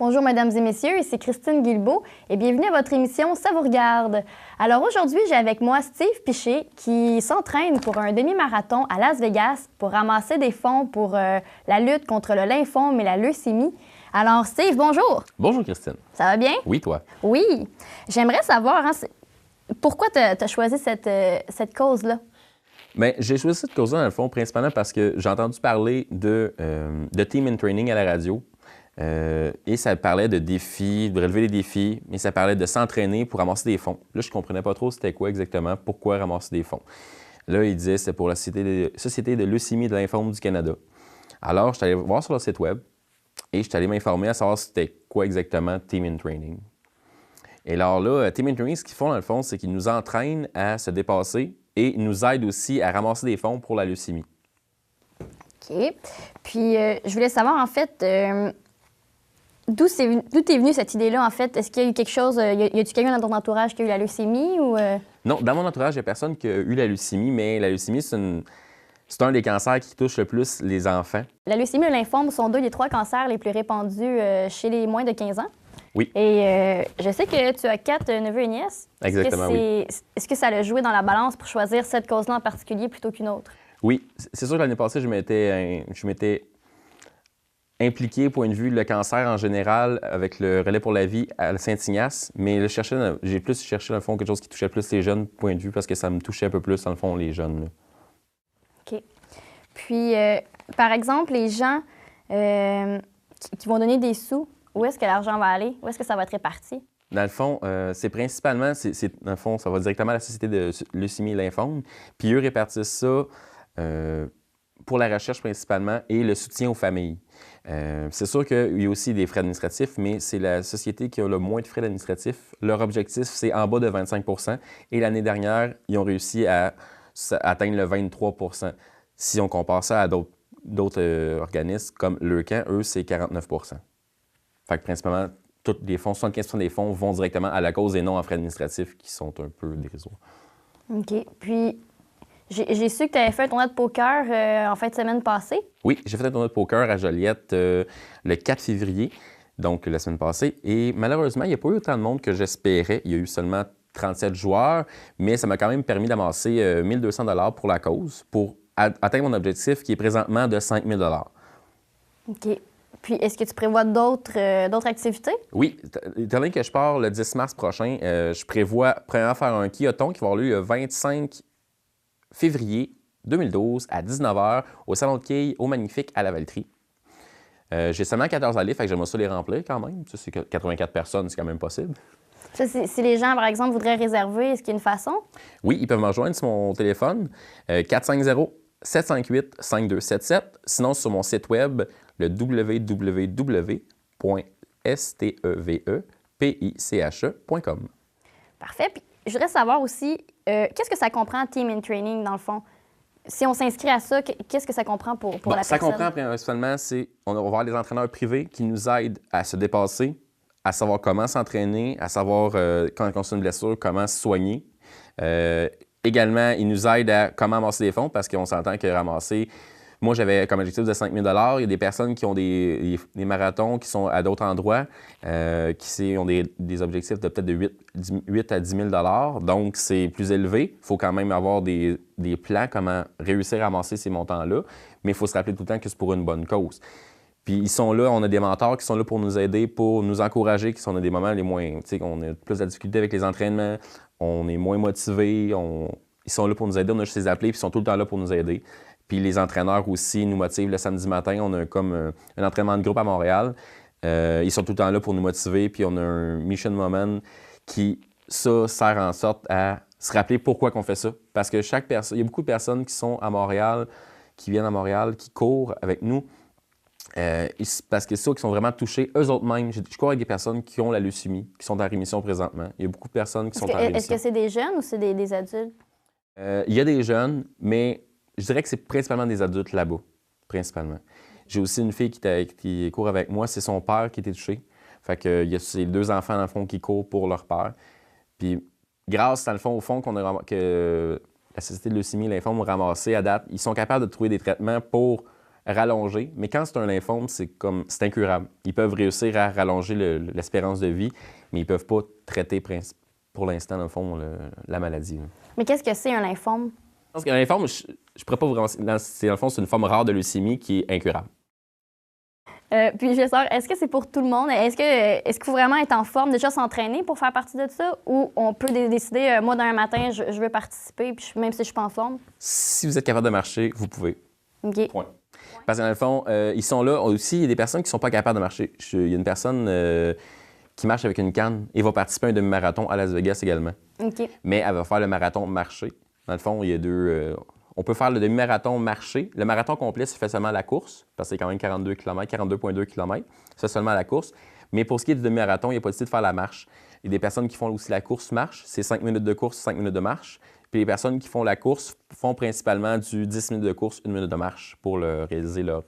Bonjour, mesdames et messieurs, ici Christine Guilbeault et bienvenue à votre émission Ça vous regarde. Alors aujourd'hui, j'ai avec moi Steve Piché qui s'entraîne pour un demi-marathon à Las Vegas pour ramasser des fonds pour la lutte contre le lymphome et la leucémie. Alors Steve, bonjour. Bonjour Christine. Ça va bien? Oui, toi? Oui. J'aimerais savoir, pourquoi tu as choisi cette cause-là? Bien, j'ai choisi cette cause-là, dans le fond, principalement parce que j'ai entendu parler de Team in Training à la radio. Et ça parlait de défis, de relever des défis, mais ça parlait de s'entraîner pour ramasser des fonds. Là, je ne comprenais pas trop c'était quoi exactement, pourquoi ramasser des fonds. Là, il disait que c'était pour la Société de leucémie et de lymphome du Canada. Alors, je suis allé voir sur leur site web et je suis allé m'informer à savoir c'était quoi exactement Team in Training. Et alors là, Team in Training, ce qu'ils font dans le fond, c'est qu'ils nous entraînent à se dépasser et ils nous aident aussi à ramasser des fonds pour la leucémie. OK. Puis, je voulais savoir, en fait, d'où est venue cette idée-là, en fait? Est-ce qu'il y a eu quelque chose, y a-t-il quelqu'un dans ton entourage qui a eu la leucémie ou... Non, dans mon entourage, il n'y a personne qui a eu la leucémie, mais la leucémie, c'est un des cancers qui touche le plus les enfants. La leucémie et le lymphome sont deux des trois cancers les plus répandus chez les moins de 15 ans. Oui. Et je sais que tu as 4 neveux et nièces. Exactement, oui. Est-ce que ça a joué dans la balance pour choisir cette cause-là en particulier plutôt qu'une autre? Oui. C'est sûr que l'année passée, je m'étais impliqué, point de vue, le cancer en général, avec le Relais pour la vie à Saint-Ignace. Mais j'ai plus cherché, dans le fond, quelque chose qui touchait plus les jeunes, point de vue, parce que ça me touchait un peu plus, dans le fond, les jeunes. Là. OK. Puis, par exemple, les gens qui vont donner des sous, où est-ce que l'argent va aller? Où est-ce que ça va être réparti? Dans le fond, c'est principalement, dans le fond, ça va directement à la Société de leucémie et lymphome. Puis eux répartissent ça pour la recherche principalement et le soutien aux familles. C'est sûr qu'il y a aussi des frais administratifs, mais c'est la société qui a le moins de frais administratifs. Leur objectif, c'est en bas de 25 %. Et l'année dernière, ils ont réussi à atteindre le 23 % Si on compare ça à d'autres organismes comme Leucan, eux, c'est 49 % Fait que principalement, tous les fonds, 75 % des fonds vont directement à la cause et non en frais administratifs qui sont un peu dérisoires. OK. Puis, j'ai su que tu avais fait un tournoi de poker en fin de semaine passée. Oui, j'ai fait un tournoi de poker à Joliette le 4 février, donc la semaine passée. Et malheureusement, il n'y a pas eu autant de monde que j'espérais. Il y a eu seulement 37 joueurs, mais ça m'a quand même permis d'amasser 1 200 $ pour la cause, pour atteindre mon objectif qui est présentement de 5 000 $. OK. Puis, est-ce que tu prévois d'autres activités? Oui. Étant donné que je pars le 10 mars prochain, je prévois premièrement faire un quilloton qui va avoir lieu le 25 février 2012 à 19 h au Salon de quilles au Magnifique à la Valtrie. J'ai seulement 14 allées, fait que j'aimerais ça les remplir quand même. Ça, c'est 84 personnes, c'est quand même possible. Ça, si les gens, par exemple, voudraient réserver, est-ce qu'il y a une façon? Oui, ils peuvent me rejoindre sur mon téléphone, 450-758-5277. Sinon, sur mon site web, le www.stevepiche.com. Parfait. Puis, je voudrais savoir aussi, qu'est-ce que ça comprend Team in Training, dans le fond? Si on s'inscrit à ça, qu'est-ce que ça comprend pour la personne? Ça comprend principalement, on va avoir des entraîneurs privés qui nous aident à se dépasser, à savoir comment s'entraîner, à savoir quand on a une blessure, comment se soigner. Également, ils nous aident à comment amasser des fonds parce qu'on s'entend que ramasser... Moi, j'avais comme objectif de 5 000 $. Il y a des personnes qui ont des marathons qui sont à d'autres endroits, qui ont des objectifs de peut-être de 8 à 10 000 $. Donc, c'est plus élevé. Il faut quand même avoir des plans, comment réussir à amasser ces montants-là. Mais il faut se rappeler tout le temps que c'est pour une bonne cause. Puis ils sont là, on a des mentors qui sont là pour nous aider, pour nous encourager, qui sont à des moments les moins... Tu sais, on a plus de difficultés avec les entraînements, on est moins motivés, ils sont là pour nous aider, on a juste les appeler, puis ils sont tout le temps là pour nous aider. Puis les entraîneurs aussi nous motivent le samedi matin. On a comme un entraînement de groupe à Montréal. Ils sont tout le temps là pour nous motiver. Puis on a un Mission Moment qui, ça, sert en sorte à se rappeler pourquoi on fait ça. Parce que il y a beaucoup de personnes qui sont à Montréal, qui viennent à Montréal, qui courent avec nous. Parce que ceux qui sont vraiment touchés, eux autres mêmes, je cours avec des personnes qui ont la leucémie, qui sont en rémission présentement. Il y a beaucoup de personnes qui sont en rémission. Est-ce que c'est des jeunes ou c'est des adultes? Il y a des jeunes, mais je dirais que c'est principalement des adultes là-bas, principalement. J'ai aussi une fille qui court avec moi, c'est son père qui était touché. Fait que il y a ces 2 enfants, dans le fond, qui courent pour leur père. Puis grâce, dans le fond, au fond que la Société de leucémie et lymphome ont ramassé à date, ils sont capables de trouver des traitements pour rallonger. Mais quand c'est un lymphome, c'est incurable. Ils peuvent réussir à rallonger l'espérance de vie, mais ils ne peuvent pas traiter pour l'instant, dans le fond, la maladie. Mais qu'est-ce que c'est un lymphome? Je pense qu'un lymphome, je ne pourrais pas vraiment... Dans le fond, c'est une forme rare de leucémie qui est incurable. Puis, je vais savoir, est-ce que c'est pour tout le monde? Est-ce qu'il faut vraiment être en forme, déjà s'entraîner pour faire partie de ça? Ou on peut décider, moi, d'un matin, je veux participer, puis même si je ne suis pas en forme? Si vous êtes capable de marcher, vous pouvez. OK. Point. Parce que dans le fond, ils sont là. Aussi, il y a des personnes qui ne sont pas capables de marcher. Il y a une personne qui marche avec une canne et va participer à un demi-marathon à Las Vegas également. OK. Mais elle va faire le marathon marché. Dans le fond, il y a deux... on peut faire le demi-marathon marché. Le marathon complet se fait seulement à la course, parce que c'est quand même 42 km, 42,2 km. C'est seulement à la course. Mais pour ce qui est du demi-marathon, il n'y a pas de de faire la marche. Il y a des personnes qui font aussi la course-marche. C'est 5 minutes de course, 5 minutes de marche. Puis les personnes qui font la course font principalement du 10 minutes de course, 1 minute de marche pour réaliser leur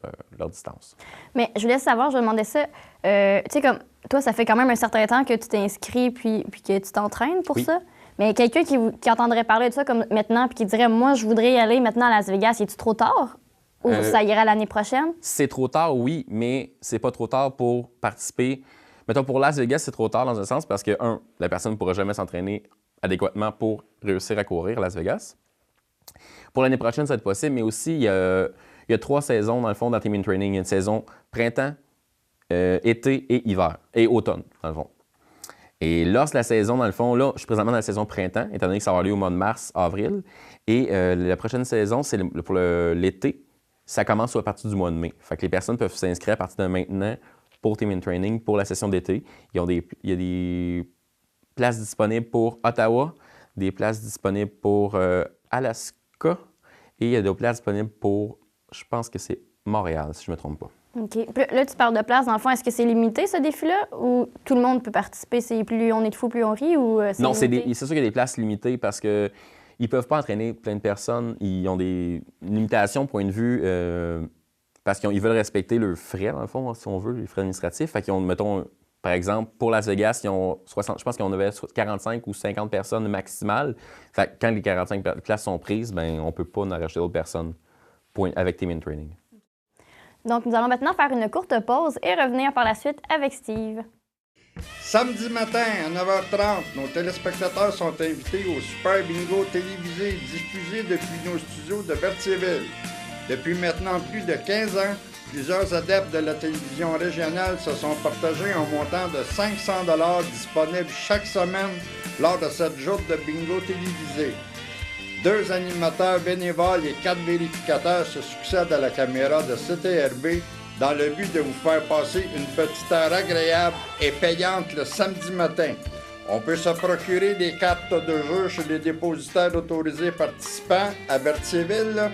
distance. Mais je voulais savoir, je demandais ça, tu sais, comme toi, ça fait quand même un certain temps que tu t'es inscrit puis que tu t'entraînes pour ça. Mais quelqu'un qui entendrait parler de ça comme maintenant puis qui dirait, moi, je voudrais y aller maintenant à Las Vegas, est-tu trop tard? Ou ça ira l'année prochaine? C'est trop tard, oui, mais c'est pas trop tard pour participer. Mettons, pour Las Vegas, c'est trop tard dans un sens parce que, la personne ne pourra jamais s'entraîner adéquatement pour réussir à courir à Las Vegas. Pour l'année prochaine, ça va être possible, mais aussi, il y a 3 saisons, dans le fond, dans Team in Training. Il y a une saison printemps, été et hiver, et automne, dans le fond. Et lorsque la saison, dans le fond, là, je suis présentement dans la saison printemps, étant donné que ça va avoir lieu au mois de mars, avril. Et la prochaine saison, c'est pour l'été. Ça commence à partir du mois de mai. Fait que les personnes peuvent s'inscrire à partir de maintenant pour Team in Training, pour la session d'été. Il y a des places disponibles pour Ottawa, des places disponibles pour Alaska et il y a des places disponibles pour, je pense que c'est Montréal, si je ne me trompe pas. OK. Puis là, tu parles de place, dans le fond, est-ce que c'est limité, ce défi-là, ou tout le monde peut participer? C'est plus on est de fou, plus on rit, ou Non, c'est limité? sûr qu'il y a des places limitées parce qu'ils ne peuvent pas entraîner plein de personnes. Ils ont des limitations, point de vue, parce qu'ils veulent respecter leurs frais, dans le fond, si on veut, les frais administratifs. Fait qu'ils ont, mettons, par exemple, pour Las Vegas, ils ont 60, je pense qu'on avait 45 ou 50 personnes maximales. Fait que quand les 45 places sont prises, ben on ne peut pas en rajouter d'autres personnes avec Team in Training. Donc, nous allons maintenant faire une courte pause et revenir par la suite avec Steve. Samedi matin à 9h30, nos téléspectateurs sont invités au Super Bingo télévisé diffusé depuis nos studios de Berthierville. Depuis maintenant plus de 15 ans, plusieurs adeptes de la télévision régionale se sont partagés un montant de 500 $ disponible chaque semaine lors de cette joute de bingo télévisé. 2 animateurs bénévoles et 4 vérificateurs se succèdent à la caméra de CTRB dans le but de vous faire passer une petite heure agréable et payante le samedi matin. On peut se procurer des cartes de jeu chez les dépositaires autorisés participants à Berthierville,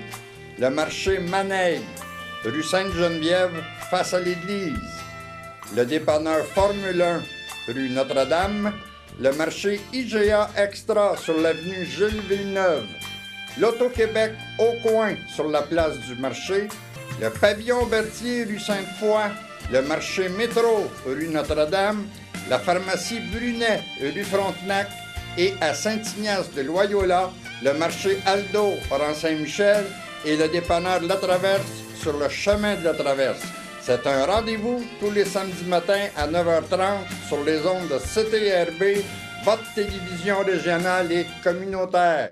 le marché Maneille, rue Sainte-Geneviève, face à l'église, le dépanneur Formule 1, rue Notre-Dame, le marché IGA Extra sur l'avenue Jules Villeneuve, l'Auto-Québec au coin sur la place du marché, le pavillon Berthier rue Sainte-Foy, le marché Métro rue Notre-Dame, la pharmacie Brunet rue Frontenac et à Saint-Ignace de Loyola, le marché Aldo rang Saint-Michel et le dépanneur La Traverse sur le chemin de la Traverse. C'est un rendez-vous tous les samedis matins à 9h30 sur les ondes de CTRB, votre télévision régionale et communautaire.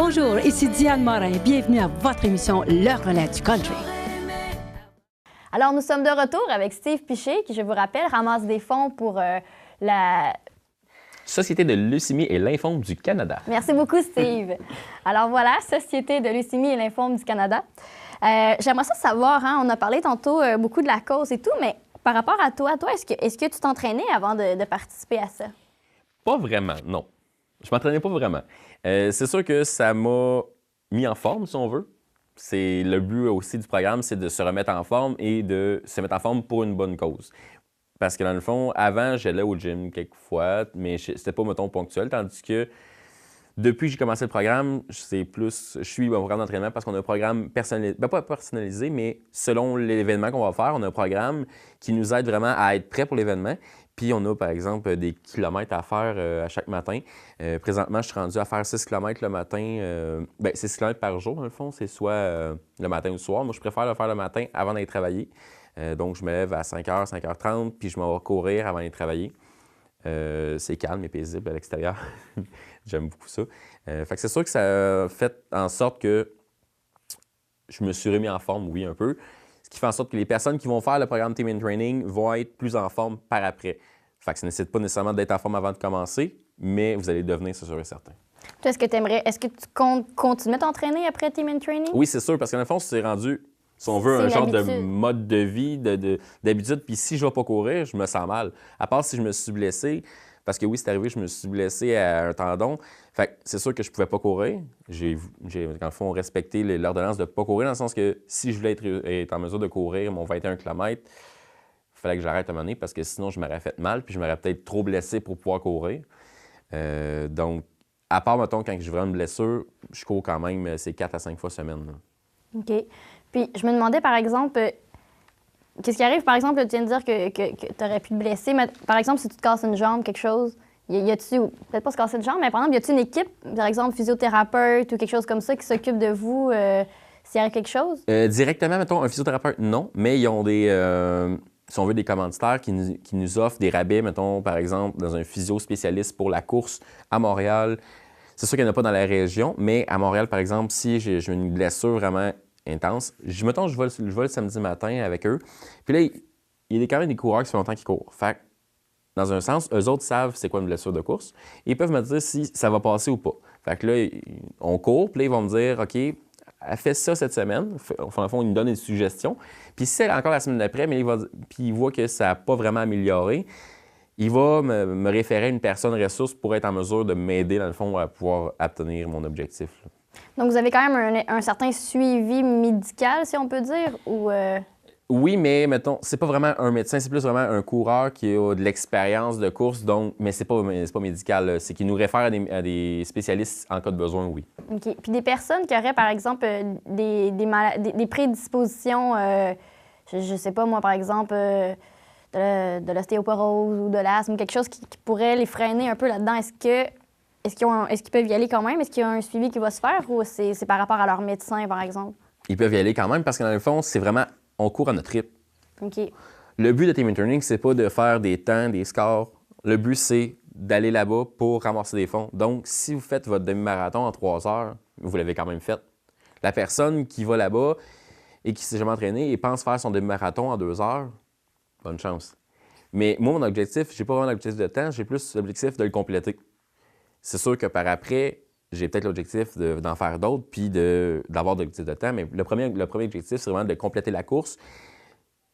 Bonjour, ici Diane Morin. Bienvenue à votre émission Le Relais du Country. Alors, nous sommes de retour avec Steve Piché, qui, je vous rappelle, ramasse des fonds pour la... Société de leucémie et lymphome du Canada. Merci beaucoup, Steve. Alors voilà, Société de leucémie et lymphome du Canada. J'aimerais ça savoir, hein, on a parlé tantôt beaucoup de la cause et tout, mais par rapport à toi, est-ce que tu t'entraînais avant de participer à ça? Pas vraiment, non. Je m'entraînais pas vraiment. C'est sûr que ça m'a mis en forme, si on veut. C'est le but aussi du programme, c'est de se remettre en forme et de se mettre en forme pour une bonne cause. Parce que dans le fond, avant, j'allais au gym quelques fois, mais c'était pas, mettons, ponctuel. Tandis que depuis que j'ai commencé le programme, je suis au programme d'entraînement parce qu'on a un programme personnalisé, pas personnalisé, mais selon l'événement qu'on va faire, on a un programme qui nous aide vraiment à être prêt pour l'événement. Puis on a, par exemple, des kilomètres à faire à chaque matin. Présentement, je suis rendu à faire 6 kilomètres le matin. 6 kilomètres par jour, dans le fond. C'est soit le matin ou le soir. Moi, je préfère le faire le matin avant d'aller travailler. Donc, je me lève à 5h, 5h30, puis je m'en vais courir avant d'aller travailler. C'est calme et paisible à l'extérieur. J'aime beaucoup ça. Fait que c'est sûr que ça a fait en sorte que je me suis remis en forme, oui, un peu. Ce qui fait en sorte que les personnes qui vont faire le programme Team in Training vont être plus en forme par après. Fait que ça ne nécessite pas nécessairement d'être en forme avant de commencer, mais vous allez devenir, c'est sûr et certain. Toi, est-ce que tu comptes continuer à t'entraîner après Team in Training? Oui, c'est sûr, parce que dans le fond, c'est rendu, si on veut, un genre de mode de vie, d'habitude. Puis si je ne vais pas courir, je me sens mal. À part si je me suis blessé, parce que oui, c'est arrivé, je me suis blessé à un tendon. Fait que c'est sûr que je ne pouvais pas courir. J'ai dans le fond, respecté l'ordonnance de ne pas courir, dans le sens que si je voulais être en mesure de courir mon 21 km, il fallait que j'arrête à un moment donné, parce que sinon, je m'aurais fait mal, puis je m'aurais peut-être trop blessé pour pouvoir courir. Donc, à part, mettons, quand j'ai vraiment une blessure, je cours quand même, c'est 4 à 5 fois semaine. Là. OK. Puis, je me demandais, par exemple, qu'est-ce qui arrive, par exemple, tu viens de dire que tu aurais pu te blesser, mais par exemple, si tu te casses une jambe, quelque chose, y a-tu, peut-être pas se casser une jambe, mais par exemple, y a-tu une équipe, par exemple, physiothérapeute ou quelque chose comme ça qui s'occupe de vous s'il arrive quelque chose? Directement, mettons, un physiothérapeute, non, mais ils ont des, si on veut, des commanditaires qui nous offrent des rabais, mettons, par exemple, dans un physio spécialiste pour la course à Montréal. C'est sûr qu'il n'y en a pas dans la région, mais à Montréal, par exemple, si j'ai une blessure vraiment intense. Mettons, je vais le samedi matin avec eux. Puis là, il y a quand même des coureurs qui font longtemps qu'ils courent. Fait que, dans un sens, eux autres savent c'est quoi une blessure de course. Et ils peuvent me dire si ça va passer ou pas. Fait que là, on court, puis là, ils vont me dire, OK, elle fait ça cette semaine. Au fond, ils nous donnent des suggestions. Puis si c'est encore la semaine d'après, mais puis il voit que ça n'a pas vraiment amélioré, il va me référer à une personne ressource pour être en mesure de m'aider, dans le fond, à pouvoir obtenir mon objectif. Là. Donc, vous avez quand même un certain suivi médical, si on peut dire, ou... Oui, mais mettons, c'est pas vraiment un médecin, c'est plus vraiment un coureur qui a de l'expérience de course, donc, mais c'est pas médical, là. C'est qu'il nous réfère à des spécialistes en cas de besoin, oui. OK. Puis des personnes qui auraient, par exemple, des prédispositions, je sais pas, moi, par exemple, de l'ostéoporose ou de l'asthme, quelque chose qui pourrait les freiner un peu là-dedans, est-ce qu'ils peuvent y aller quand même? Est-ce qu'il y a un suivi qui va se faire ou c'est par rapport à leur médecin, par exemple? Ils peuvent y aller quand même parce que dans le fond, c'est vraiment, on court à notre rythme. OK. Le but de Team in Training, c'est pas de faire des temps, des scores. Le but, c'est d'aller là-bas pour ramasser des fonds. Donc, si vous faites votre demi-marathon en 3 heures, vous l'avez quand même fait. La personne qui va là-bas et qui s'est jamais entraînée et pense faire son demi-marathon en 2 heures, bonne chance. Mais moi, mon objectif, j'ai pas vraiment l'objectif de temps, j'ai plus l'objectif de le compléter. C'est sûr que par après, j'ai peut-être l'objectif d'en faire d'autres puis d'avoir de l'objectif de temps, mais le premier objectif, c'est vraiment de compléter la course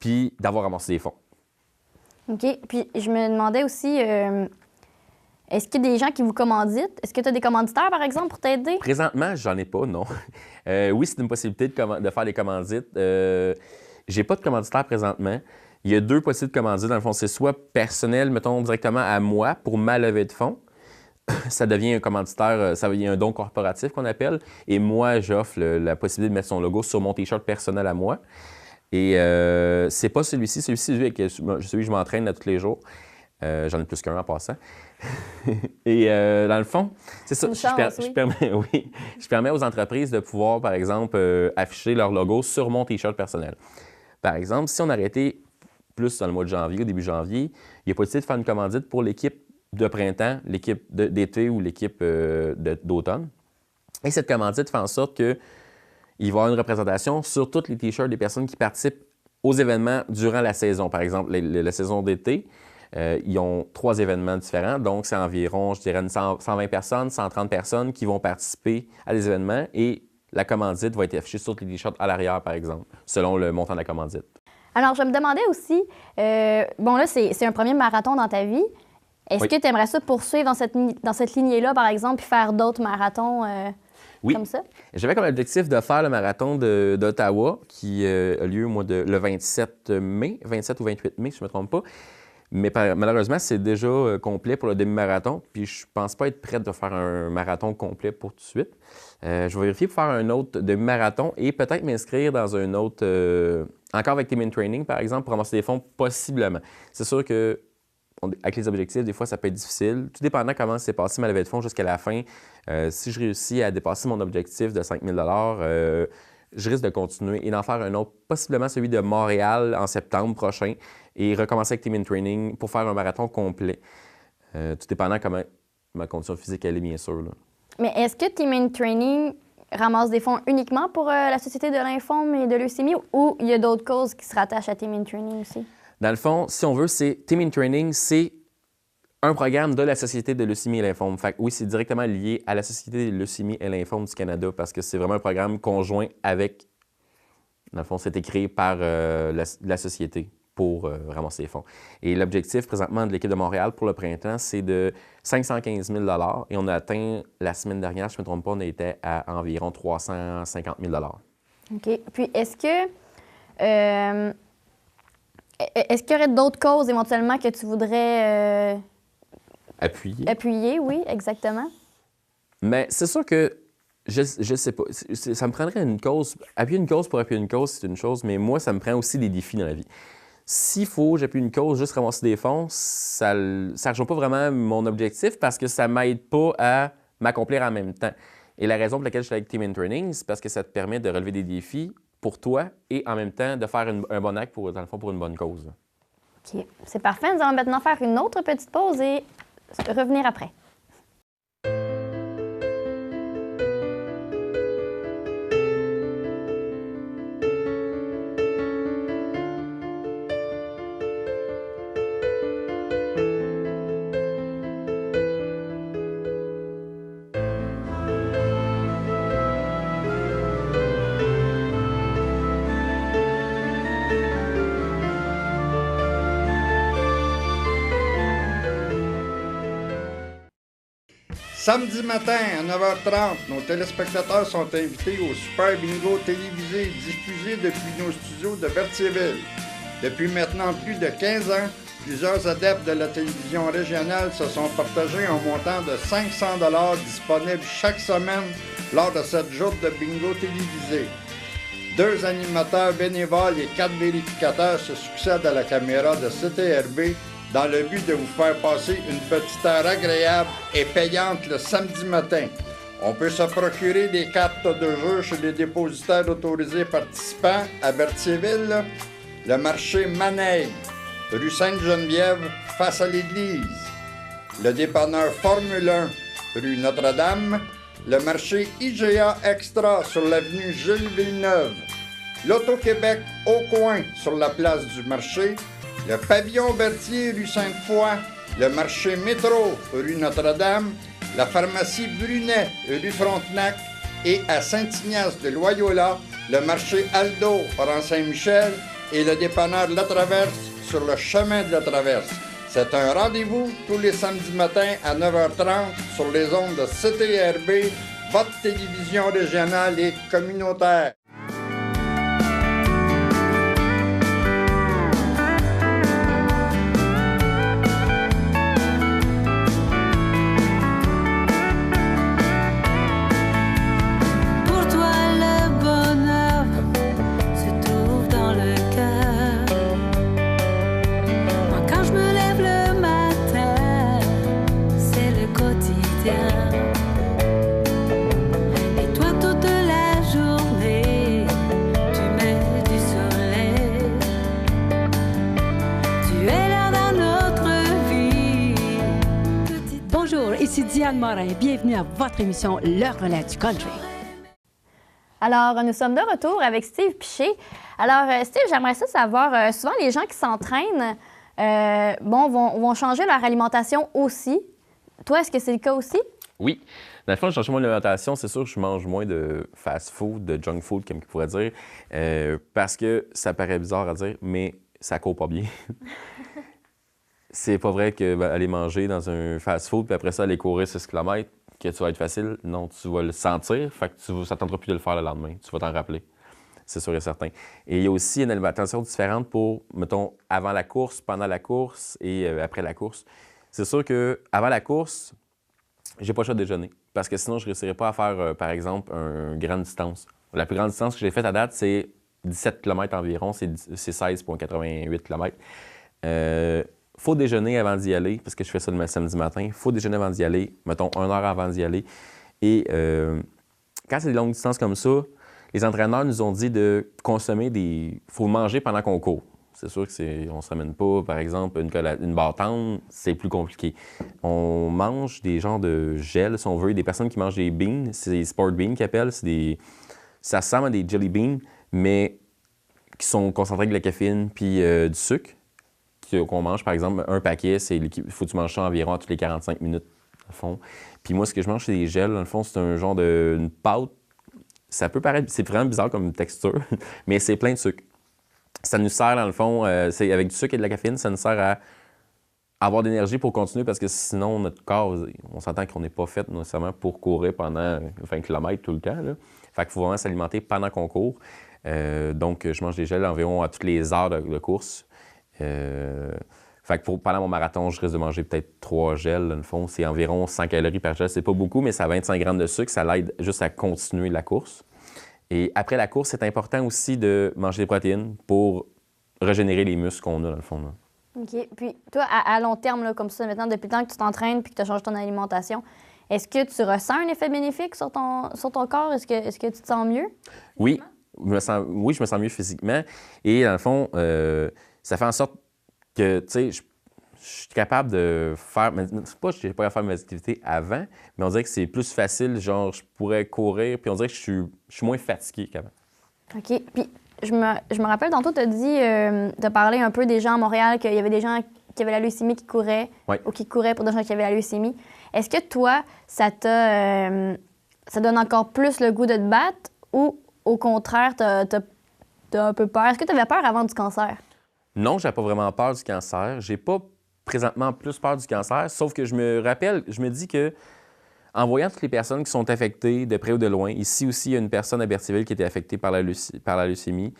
puis d'avoir ramassé des fonds. OK. Puis je me demandais aussi, est-ce qu'il y a des gens qui vous commanditent? Est-ce que tu as des commanditaires, par exemple, pour t'aider? Présentement, j'en ai pas, non. Oui, c'est une possibilité de faire des commandites. J'ai pas de commanditaire présentement. Il y a 2 possibles de commandites. Dans le fond, c'est soit personnel, mettons, directement à moi pour ma levée de fonds. Ça devient un commanditaire, ça devient un don corporatif qu'on appelle. Et moi, j'offre la possibilité de mettre son logo sur mon T-shirt personnel à moi. Et c'est pas celui-ci. Celui-ci, celui que je m'entraîne à tous les jours. J'en ai plus qu'un en passant. Et dans le fond, c'est ça. Je permets aux entreprises de pouvoir, par exemple, afficher leur logo sur mon T-shirt personnel. Par exemple, si on arrêtait plus dans le mois de janvier, au début janvier, il y a possibilité de faire une commandite pour l'équipe de printemps, l'équipe d'été ou l'équipe d'automne. Et cette commandite fait en sorte qu'il va y avoir une représentation sur tous les T-shirts des personnes qui participent aux événements durant la saison. Par exemple, la saison d'été, ils ont 3 événements différents. Donc, c'est environ, je dirais, 120 personnes, 130 personnes qui vont participer à des événements et la commandite va être affichée sur les T-shirts à l'arrière, par exemple, selon le montant de la commandite. Alors, je me demandais aussi, bon là, c'est un premier marathon dans ta vie. Est-ce que tu aimerais ça poursuivre dans cette lignée-là, par exemple, puis faire d'autres marathons comme ça? J'avais comme objectif de faire le marathon d'Ottawa, qui a lieu le 27 mai, 27 ou 28 mai, si je ne me trompe pas. Mais malheureusement, c'est déjà complet pour le demi-marathon, puis je pense pas être prête de faire un marathon complet pour tout de suite. Je vais vérifier pour faire un autre demi-marathon et peut-être m'inscrire dans un autre, encore avec Team in Training, par exemple, pour ramasser des fonds, possiblement. C'est sûr que avec les objectifs, des fois, ça peut être difficile. Tout dépendant comment s'est passé ma levée de fonds jusqu'à la fin. Si je réussis à dépasser mon objectif de 5 000 je risque de continuer et d'en faire un autre, possiblement celui de Montréal en septembre prochain et recommencer avec Team in Training pour faire un marathon complet. Tout dépendant comment ma condition physique elle est, bien sûr. Là. Mais est-ce que Team in Training ramasse des fonds uniquement pour la Société de lymphome et de leucémie ou il y a d'autres causes qui se rattachent à Team in Training aussi? Dans le fond, si on veut, Team in Training, c'est un programme de la Société de leucémie et lymphome. Fait que oui, c'est directement lié à la Société de leucémie et lymphome du Canada parce que c'est vraiment un programme conjoint avec, dans le fond, c'était créé par la Société pour ramasser les fonds. Et l'objectif présentement de l'équipe de Montréal pour le printemps, c'est de 515 000 et on a atteint, la semaine dernière, si je ne me trompe pas, on était à environ 350 000 OK. Puis est-ce qu'il y aurait d'autres causes éventuellement que tu voudrais appuyer, oui, exactement. Mais c'est sûr que je sais pas. Ça me prendrait une cause. Appuyer une cause pour appuyer une cause, c'est une chose, mais moi, ça me prend aussi des défis dans la vie. S'il faut j'appuie une cause, juste ramasser des fonds, ça ne rejoint pas vraiment mon objectif parce que ça ne m'aide pas à m'accomplir en même temps. Et la raison pour laquelle je suis avec Team in Training, c'est parce que ça te permet de relever des défis pour toi et en même temps de faire un bon acte, dans le fond, pour une bonne cause. OK. C'est parfait. Nous allons maintenant faire une autre petite pause et revenir après. Samedi matin à 9h30, nos téléspectateurs sont invités au Super Bingo télévisé diffusé depuis nos studios de Berthierville. Depuis maintenant plus de 15 ans, plusieurs adeptes de la télévision régionale se sont partagés un montant de 500 $ disponible chaque semaine lors de cette joute de bingo télévisé. 2 animateurs bénévoles et 4 vérificateurs se succèdent à la caméra de CTRB dans le but de vous faire passer une petite heure agréable et payante le samedi matin. On peut se procurer des cartes de jeu chez les dépositaires autorisés participants à Berthierville, le marché Maneille, rue Sainte-Geneviève, face à l'église, le dépanneur Formule 1, rue Notre-Dame, le marché IGA Extra sur l'avenue Jules Villeneuve, l'Auto-Québec au coin sur la place du marché, le pavillon Berthier, rue Sainte-Foy, le marché Métro, rue Notre-Dame, la pharmacie Brunet, rue Frontenac et à Saint-Ignace de Loyola, le marché Aldo, rue Saint-Michel et le dépanneur La Traverse sur le chemin de la Traverse. C'est un rendez-vous tous les samedis matins à 9h30 sur les ondes de CTRB, votre télévision régionale et communautaire. Et toi toute la journée Yann Morin. Bienvenue à votre émission Le Relais du Country. Alors, nous sommes de retour avec Steve Piché. Alors, Steve, j'aimerais ça savoir, souvent les gens qui s'entraînent, vont changer leur alimentation aussi. Toi, est-ce que c'est le cas aussi? Oui. Dans le fond, je change mon alimentation. C'est sûr que je mange moins de fast-food, de junk food, comme on pourrait dire, parce que ça paraît bizarre à dire, mais ça court pas bien. C'est pas vrai que aller manger dans un fast-food, puis après ça, aller courir 6 km, que tu vas être facile. Non, tu vas le sentir, fait que ça ne tentera plus de le faire le lendemain. Tu vas t'en rappeler. C'est sûr et certain. Et il y a aussi une alimentation différente pour, mettons, avant la course, pendant la course et après la course. C'est sûr qu'avant la course, j'ai pas le choix de déjeuner. Parce que sinon, je ne réussirais pas à faire, par exemple, une grande distance. La plus grande distance que j'ai faite à date, c'est 17 km environ. C'est 16,88 km. Faut déjeuner avant d'y aller, parce que je fais ça le samedi matin. Faut déjeuner avant d'y aller, mettons 1 heure avant d'y aller. Et quand c'est des longues distances comme ça, les entraîneurs nous ont dit de consommer faut manger pendant qu'on court. C'est sûr qu'on ne se ramène pas, par exemple, une barre tendre, c'est plus compliqué. On mange des genres de gel, si on veut. Des personnes qui mangent des beans, c'est des sport beans qu'ils appellent. Ça ressemble à des jelly beans, mais qui sont concentrés avec de la caféine puis du sucre. Qu'on mange, par exemple, un paquet, il faut que tu manges ça environ à toutes les 45 minutes, au fond. Puis moi, ce que je mange, c'est des gels. Dans le fond, c'est un genre une pâte. Ça peut paraître... C'est vraiment bizarre comme texture, mais c'est plein de sucre. Ça nous sert, dans le fond, c'est avec du sucre et de la caféine, ça nous sert à avoir de l'énergie pour continuer parce que sinon, notre corps, on s'entend qu'on n'est pas fait nécessairement pour courir pendant 20 km tout le temps, là. Fait qu'il faut vraiment s'alimenter pendant qu'on court. Donc, je mange des gels environ à toutes les heures de course. Fait que pendant mon marathon, je risque de manger peut-être 3 gels, dans le fond. C'est environ 100 calories par gel. C'est pas beaucoup, mais ça a 25 grammes de sucre. Ça l'aide juste à continuer la course. Et après la course, c'est important aussi de manger des protéines pour régénérer les muscles qu'on a, dans le fond, là. OK. Puis toi, à long terme, là, comme ça, maintenant, depuis le temps que tu t'entraînes puis que tu changes ton alimentation, est-ce que tu ressens un effet bénéfique sur ton corps? Est-ce que tu te sens mieux? Oui. Je me sens mieux physiquement. Et dans le fond, ça fait en sorte que, tu sais, je suis capable de faire... C'est pas que je suis pas capable de faire mes activités avant, mais on dirait que c'est plus facile. Genre, je pourrais courir, puis on dirait que je suis moins fatigué qu'avant. OK. Puis, je me rappelle, tantôt, tu as dit, tu as parlé un peu des gens à Montréal, qu'il y avait des gens qui avaient la leucémie qui couraient, oui, ou qui couraient pour des gens qui avaient la leucémie. Est-ce que toi, ça donne encore plus le goût de te battre, ou au contraire, t'as un peu peur? Est-ce que tu avais peur avant du cancer? Non, j'avais pas vraiment peur du cancer. J'ai pas présentement plus peur du cancer, sauf que je me dis que en voyant toutes les personnes qui sont affectées de près ou de loin, ici aussi, il y a une personne à Berthierville qui était affectée par la leucémie.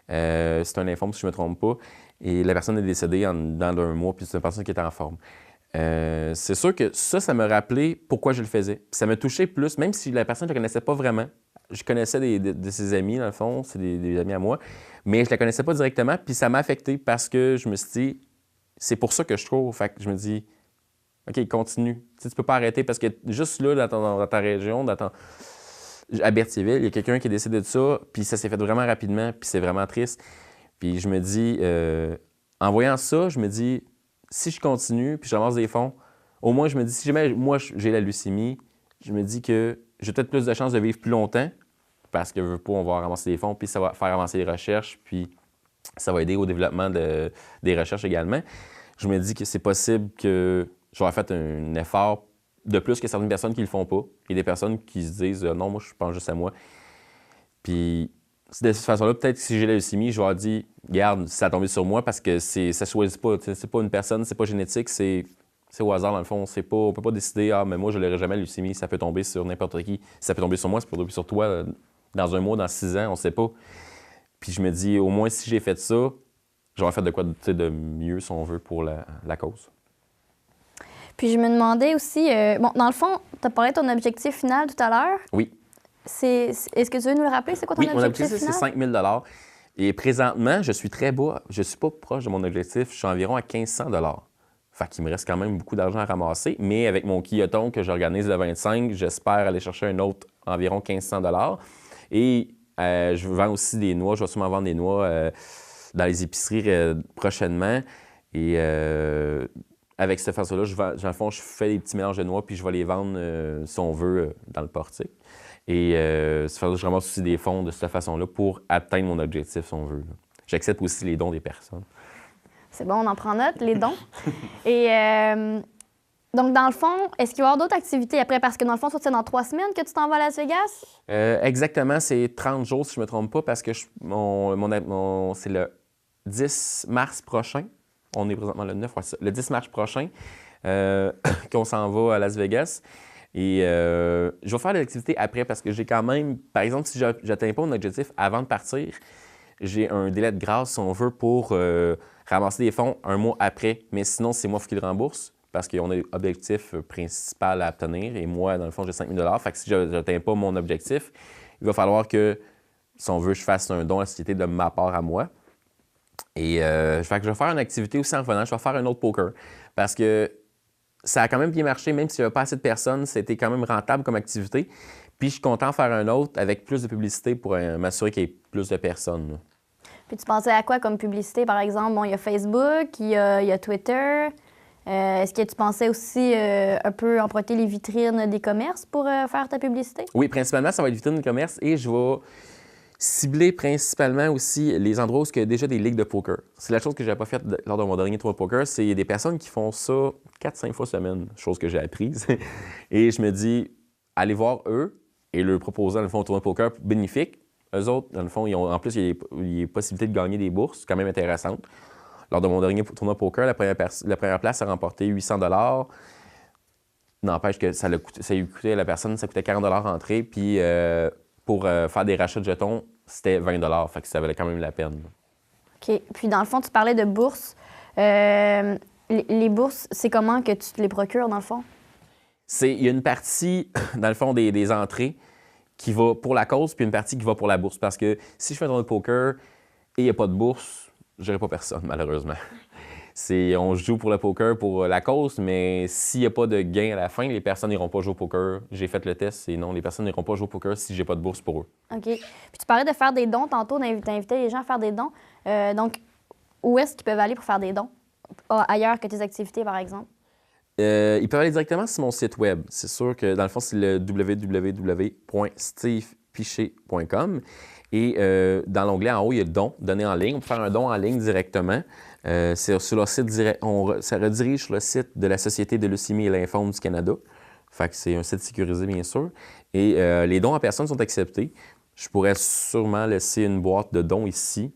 C'est un lymphome, si je ne me trompe pas. Et la personne est décédée dans un mois, puis c'est une personne qui était en forme. C'est sûr que ça me rappelait pourquoi je le faisais. Puis ça me touchait plus, même si la personne, je ne la connaissais pas vraiment. Je connaissais de ses amis, dans le fond, c'est des amis à moi, mais je la connaissais pas directement, puis ça m'a affecté parce que je me suis dit, c'est pour ça que je cours. Fait que je me dis, OK, continue. Tu peux pas arrêter parce que juste là, dans ta région, à Berthierville, il y a quelqu'un qui a décidé de ça, puis ça s'est fait vraiment rapidement, puis c'est vraiment triste. Puis je me dis, en voyant ça, je me dis, si je continue, puis je ramasse des fonds, au moins je me dis, si jamais moi j'ai la leucémie, je me dis que j'ai peut-être plus de chances de vivre plus longtemps parce que veux pas, on va ramasser des fonds, puis ça va faire avancer les recherches, puis ça va aider au développement des recherches également. Je me dis que c'est possible que j'aurais fait un effort de plus que certaines personnes qui le font pas. Il y a des personnes qui se disent non, moi, je pense juste à moi. Puis de cette façon-là, peut-être que si j'ai la leucémie, je vais leur dire regarde, ça a tombé sur moi parce que ça ne choisit pas. C'est pas une personne, c'est pas génétique, c'est au hasard, dans le fond. On ne peut pas décider mais moi, je n'aurai jamais la leucémie. Ça peut tomber sur n'importe qui. Si ça peut tomber sur moi, ça peut tomber sur toi dans un mois, dans 6 ans, on ne sait pas. Puis je me dis, au moins, si j'ai fait ça, j'aurais fait de quoi de mieux, si on veut, pour la cause. Puis je me demandais aussi, dans le fond, tu as parlé de ton objectif final tout à l'heure. Oui. Est-ce que tu veux nous le rappeler? C'est quoi ton objectif final? Mon objectif, c'est 5 000 $. Et présentement, je suis très bas. Je ne suis pas proche de mon objectif. Je suis environ à 1 500 $. Fait qu'il me reste quand même beaucoup d'argent à ramasser. Mais avec mon quilloton que j'organise le 25, j'espère aller chercher un autre environ 1 500 $. Et je vends aussi des noix. Je vais sûrement vendre des noix dans les épiceries prochainement. Et avec cette façon-là, dans le fond, je fais des petits mélanges de noix, puis je vais les vendre, si on veut, dans le portique. Et cette façon-là, je ramasse aussi des fonds de cette façon-là pour atteindre mon objectif, si on veut. J'accepte aussi les dons des personnes. C'est bon, on en prend note, les dons. Et donc, dans le fond, est-ce qu'il va y avoir d'autres activités après? Parce que dans le fond, c'est dans 3 semaines que tu t'en vas à Las Vegas? Exactement, c'est 30 jours, si je ne me trompe pas, parce que c'est le 10 mars prochain. On est présentement le 9, le 10 mars prochain qu'on s'en va à Las Vegas. Et je vais faire des activités après parce que j'ai quand même, par exemple, si je n'atteins pas mon objectif avant de partir, j'ai un délai de grâce, si on veut, pour ramasser des fonds un mois après. Mais sinon, c'est moi qui le rembourse parce qu'on a l'objectif principal à obtenir. Et moi, dans le fond, j'ai 5 000 $. Fait que si je n'atteins pas mon objectif, il va falloir que, si on veut, je fasse un don à la société de ma part à moi. Et je vais faire une activité aussi en revenant. Je vais faire un autre poker parce que ça a quand même bien marché, même s'il n'y avait pas assez de personnes, c'était quand même rentable comme activité. Puis je suis content de faire un autre avec plus de publicité pour m'assurer qu'il y ait plus de personnes. Là. Puis tu pensais à quoi comme publicité, par exemple? Bon, il y a Facebook, il y a Twitter. Est-ce que tu pensais aussi un peu emprunter les vitrines des commerces pour faire ta publicité? Oui, principalement, ça va être vitrines de commerce et je vais cibler principalement aussi les endroits où il y a déjà des ligues de poker. C'est la chose que je n'avais pas faite lors de mon dernier tournoi de poker. C'est des personnes qui font ça 4-5 fois semaine, chose que j'ai apprise. Et je me dis, allez voir eux et leur proposer, dans le fond, un tournoi de poker bénéfique. Eux autres, dans le fond, en plus, il y a possibilité de gagner des bourses quand même intéressantes. Lors de mon dernier tournoi de poker, la première place a remporté 800 $. N'empêche que ça lui coûtait à la personne, ça coûtait 40 $ entrée. Puis pour faire des rachats de jetons, c'était 20 $. Fait que ça valait quand même la peine. OK. Puis dans le fond, tu parlais de bourses. Les bourses, c'est comment que tu te les procures, dans le fond? Il y a une partie, dans le fond, des entrées qui va pour la cause, puis une partie qui va pour la bourse. Parce que si je fais un tournoi de poker et il n'y a pas de bourse, je n'aurai pas personne, malheureusement. On joue pour le poker, pour la cause, mais s'il n'y a pas de gain à la fin, les personnes n'iront pas jouer au poker. J'ai fait le test et non, les personnes n'iront pas jouer au poker si j'ai pas de bourse pour eux. OK. Puis tu parlais de faire des dons tantôt, d'inviter les gens à faire des dons. Donc, où est-ce qu'ils peuvent aller pour faire des dons? Ailleurs que tes activités, par exemple? Ils peuvent aller directement sur mon site web. C'est sûr que, dans le fond, c'est le www.stevepichet.com. Et dans l'onglet en haut, il y a don, donner en ligne. On peut faire un don en ligne directement. C'est sur leur site ça redirige sur le site de la Société de leucémie et lymphome du Canada. Fait que c'est un site sécurisé, bien sûr. Et les dons en personne sont acceptés. Je pourrais sûrement laisser une boîte de dons ici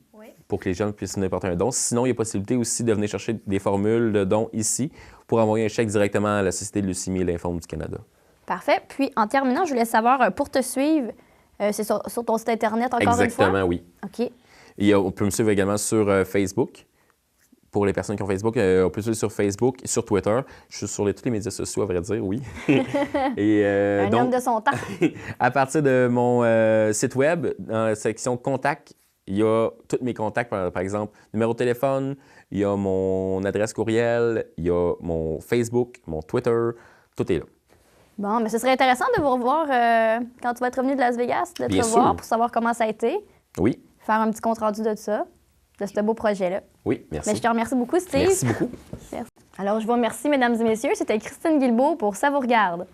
pour que les gens puissent nous apporter un don. Sinon, il y a possibilité aussi de venir chercher des formules de dons ici pour envoyer un chèque directement à la Société de leucémie et lymphome du Canada. Parfait. Puis, en terminant, je voulais savoir, pour te suivre, c'est sur ton site Internet encore une fois? Exactement, oui. OK. Et on peut me suivre également sur Facebook. Pour les personnes qui ont Facebook, on peut suivre sur Facebook et sur Twitter. Je suis sur tous les médias sociaux, à vrai dire, oui. Et, un homme de son temps. À partir de mon site web, dans la section « Contact », il y a tous mes contacts, par exemple, numéro de téléphone, il y a mon adresse courriel, il y a mon Facebook, mon Twitter, tout est là. Bon, mais ce serait intéressant de vous revoir quand tu vas être revenu de Las Vegas, de te revoir pour savoir comment ça a été. Oui. Faire un petit compte-rendu de ça, de ce beau projet-là. Oui, merci. Mais je te remercie beaucoup, Steve. Merci beaucoup. Merci. Alors, je vous remercie, mesdames et messieurs. C'était Christine Guilbeault pour Ça vous regarde.